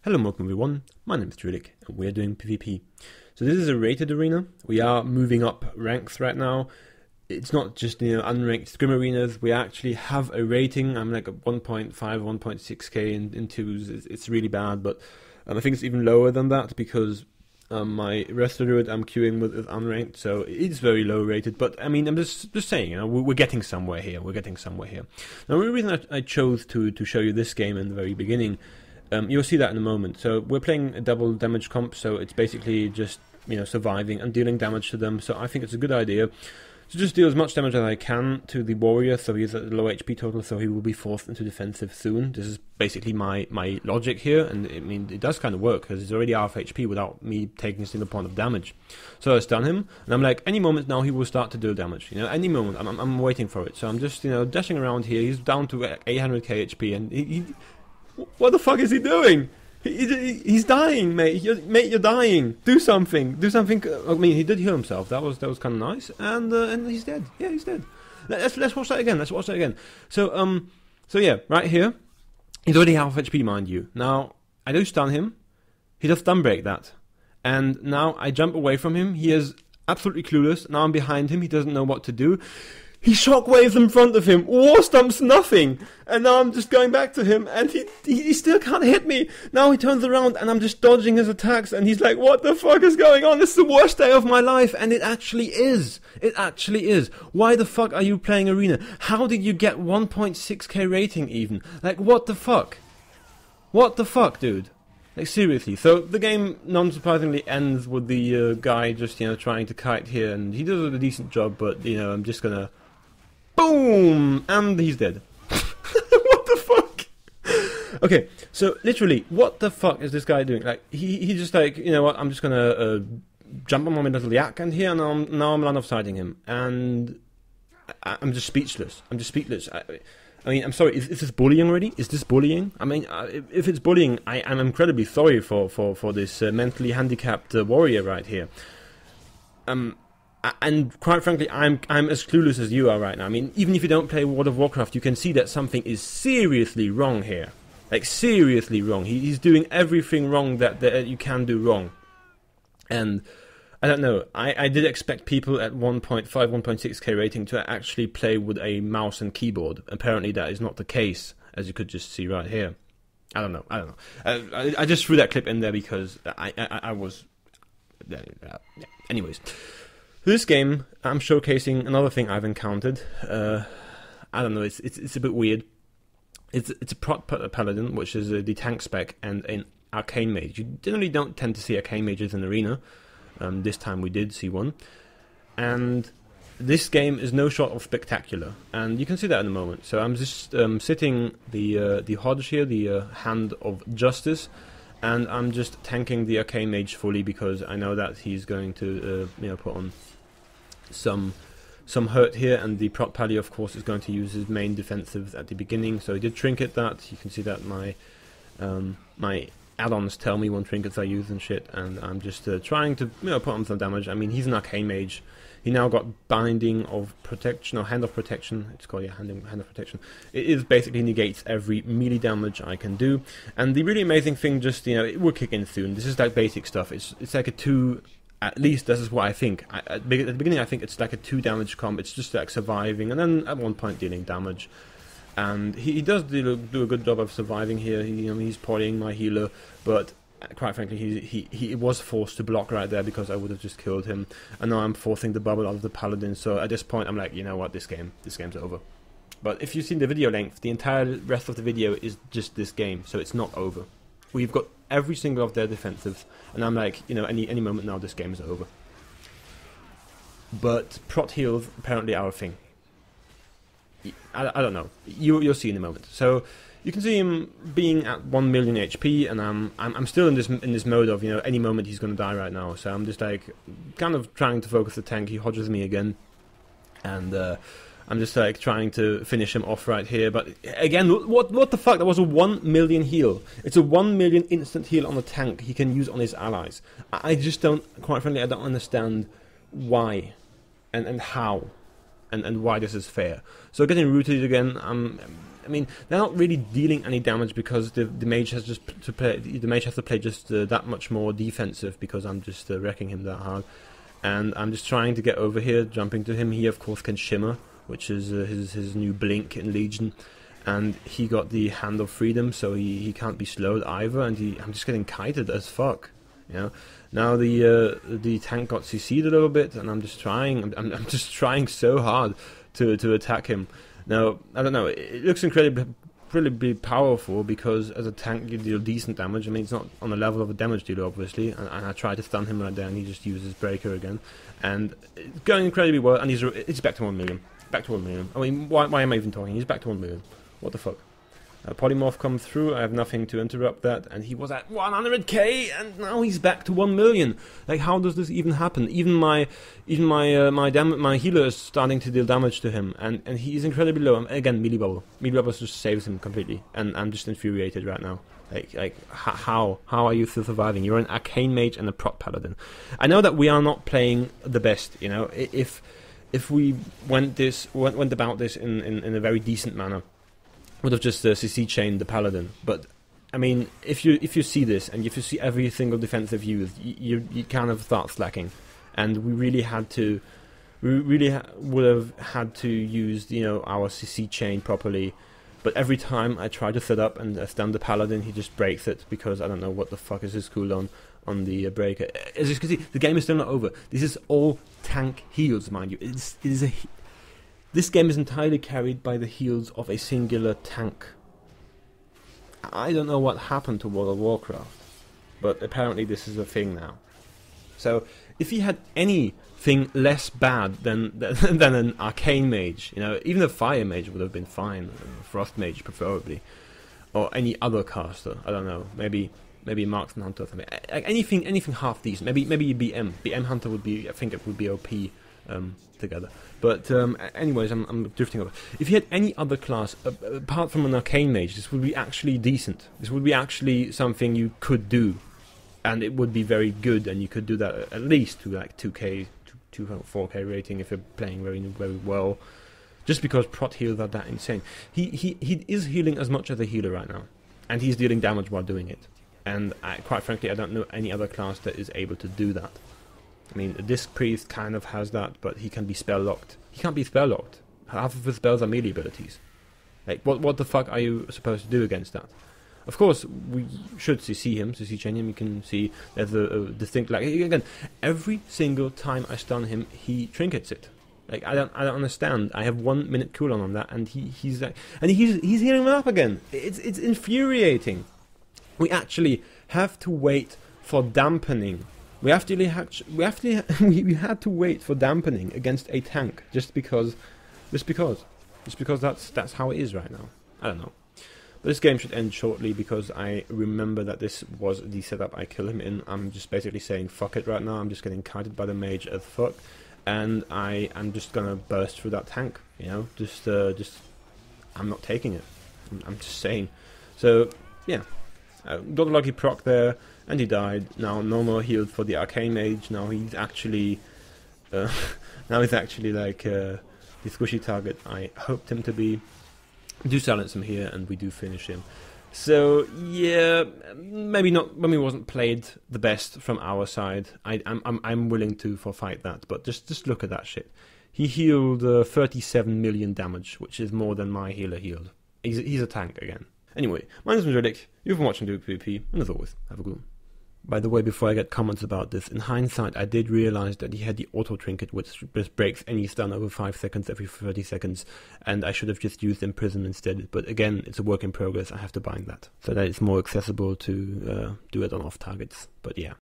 Hello and welcome everyone, my name is Drewlik and we're doing PvP. So this is a rated arena, we are moving up ranks right now. It's not just unranked scrim arenas, we actually have a rating. I'm like at 1.5, 1.6k in twos, it's really bad, but I think it's even lower than that because my rest of the road I'm queuing with is unranked, so it's very low rated. But I mean, I'm just saying, we're getting somewhere here. Now, the reason I chose to show you this game in the very beginning, you'll see that in a moment. So we're playing a double damage comp, so it's basically just surviving and dealing damage to them. So I think it's a good idea to just deal as much damage as I can to the warrior, so he's at low HP total, so he will be forced into defensive soon. This is basically my logic here, and I mean, it does kind of work, because he's already half HP without me taking a single point of damage. So I stun him, and I'm like, any moment now he will start to do damage, any moment, I'm waiting for it. So I'm just, dashing around here, he's down to 800k HP, and he what the fuck is he doing? He's dying, mate. You're dying. Do something. I mean, he did heal himself. That was kind of nice. And he's dead. Yeah, he's dead. Let's watch that again. So yeah, right here, he's already half HP, mind you. Now I do stun him. He does stun break that, and now I jump away from him. He is absolutely clueless. Now I'm behind him. He doesn't know what to do. He shockwaves in front of him, war stumps nothing, and now I'm just going back to him, and he still can't hit me. Now he turns around, and I'm just dodging his attacks, and he's like, what the fuck is going on? This is the worst day of my life, and it actually is. It actually is. Why the fuck are you playing Arena? How did you get 1.6k rating even? Like, what the fuck? What the fuck, dude? Like, seriously. So the game, non-surprisingly, ends with the guy just, trying to kite here, and he does a decent job, but, I'm just gonna... Boom! And he's dead. What the fuck? Okay, so literally, what the fuck is this guy doing? Like, he just like, you know what, I'm just gonna jump on my little yak and here, and now I'm line of sighting him. And I'm just speechless. I mean, I'm sorry, is this bullying already? Is this bullying? I mean, if it's bullying, I'm incredibly sorry for this mentally handicapped warrior right here. And quite frankly, I'm as clueless as you are right now. I mean, even if you don't play World of Warcraft, you can see that something is seriously wrong here. Like, seriously wrong. He's doing everything wrong that you can do wrong. And, I don't know, I did expect people at 1.5, 1.6k rating to actually play with a mouse and keyboard. Apparently that is not the case, as you could just see right here. I don't know. I just threw that clip in there because I was... Anyways... This game, I'm showcasing another thing I've encountered. I don't know, it's a bit weird. It's a Prot Paladin, which is the tank spec, and an Arcane Mage. You generally don't tend to see Arcane Mages in Arena. This time we did see one. And this game is no short of spectacular, and you can see that in a moment. So I'm just sitting the Hodge here, the Hand of Justice, and I'm just tanking the Arcane Mage fully because I know that he's going to put on some hurt here, and the Prot Pally of course is going to use his main defensives at the beginning. So he did trinket that. You can see that my my add-ons tell me what trinkets I use and shit, and I'm just trying to put on some damage. I mean, he's an Arcane Mage. He now got Binding of Protection, or Hand of Protection. It's called, yeah, Hand of Protection. It is basically negates every melee damage I can do. And the really amazing thing, just, it will kick in soon. This is like basic stuff. It's like a 2, at least this is what I think. At the beginning I think it's like a 2 damage comp. It's just like surviving, and then at one point dealing damage. And he does do a good job of surviving here. He's polying my healer, but... quite frankly, he was forced to block right there because I would have just killed him, and now I'm forcing the bubble out of the paladin. So at this point, I'm like, you know what, this game's over. But if you've seen the video length, the entire rest of the video is just this game, so it's not over. We've got every single of their defensives, and I'm like, any moment now, this game is over. But Prot heals apparently are a thing. I don't know. You'll see in a moment. So. You can see him being at 1 million HP, and I'm still in this mode of any moment he's going to die right now. So I'm just like kind of trying to focus the tank. He hodges me again, and I'm just like trying to finish him off right here. But again, what the fuck? That was a 1 million heal. It's a 1 million instant heal on the tank he can use on his allies. I just don't, quite frankly, I don't understand why and how and why this is fair. So getting rooted again. I mean, they're not really dealing any damage because the mage has just to play. The mage has to play just that much more defensive because I'm just wrecking him that hard, and I'm just trying to get over here, jumping to him. He of course can shimmer, which is his new blink in Legion, and he got the Hand of Freedom, so he can't be slowed either. And I'm just getting kited as fuck, you know. Now the tank got CC'd a little bit, and I'm just trying so hard to attack him. Now, I don't know, it looks incredibly powerful because as a tank you deal decent damage. I mean, it's not on the level of a damage dealer, obviously, and I try to stun him right there, and he just uses Breaker again. And it's going incredibly well, and he's back to 1 million. Back to 1 million. I mean, why am I even talking? He's back to 1 million. What the fuck? Polymorph comes through, I have nothing to interrupt that, and he was at 100k, and now he's back to 1 million. Like, how does this even happen? Even my healer is starting to deal damage to him, and he is incredibly low. Again, melee bubble just saves him completely, and I'm just infuriated right now. Like how are you still surviving? You're an arcane mage and a prot paladin. I know that we are not playing the best, you know. If we went about this in a very decent manner, would have just CC chained the paladin. But I mean, if you see this, and if you see every single defensive use, you kind of start slacking, and we really would have had to use, you know, our CC chain properly. But every time I try to set up and stun the paladin, he just breaks it because I don't know what the fuck is his cooldown on the breaker. As you can see, the game is still not over. This is all tank heals, mind you. This game is entirely carried by the heals of a singular tank. I don't know what happened to World of Warcraft, but apparently this is a thing now. So, if he had anything less bad than an arcane mage, you know, even a fire mage would have been fine, a frost mage preferably, or any other caster. I don't know, maybe marksman hunter or something. Anything half decent. Maybe BM hunter would be. I think it would be OP. Together. But anyways, I'm drifting over. If you had any other class apart from an arcane mage, this would be actually decent. This would be actually something you could do, and it would be very good. And you could do that at least to like 2k, 4k rating if you're playing very well. Just because prot heals are that insane. He is healing as much as a healer right now, and he's dealing damage while doing it. And quite frankly, I don't know any other class that is able to do that. I mean, a Disc Priest kind of has that, but he can be spell locked. He can't be spell locked. Half of his spells are melee abilities. Like, what the fuck are you supposed to do against that? Of course, we should CC chain him. You can see there's a distinct, like, again, every single time I stun him, he trinkets it. Like, I don't understand. I have 1 minute cooldown on that, and he's like, and he's healing them up again. It's infuriating. We actually have to wait for dampening. We had to wait for dampening against a tank just because that's how it is right now. I don't know. But this game should end shortly because I remember that this was the setup I kill him in. I'm just basically saying fuck it right now. I'm just getting kited by the mage as fuck, and I'm just gonna burst through that tank. You know, just I'm not taking it. I'm just saying. So yeah, got a lucky proc there. And he died. Now no more heals for the arcane mage. Now he's actually, like the squishy target I hoped him to be. We do silence him here, and we do finish him. So yeah, maybe wasn't played the best from our side. I'm willing to fight that, but just look at that shit. He healed 37 million damage, which is more than my healer healed. He's a tank again. Anyway, my name is Drewlik. You've been watching PvP, and as always, have a good one. By the way, before I get comments about this, in hindsight I did realize that he had the auto trinket which just breaks any stun over 5 seconds every 30 seconds, and I should have just used Imprison instead, but again, it's a work in progress. I have to bind that so that it's more accessible to do it on off targets. But yeah,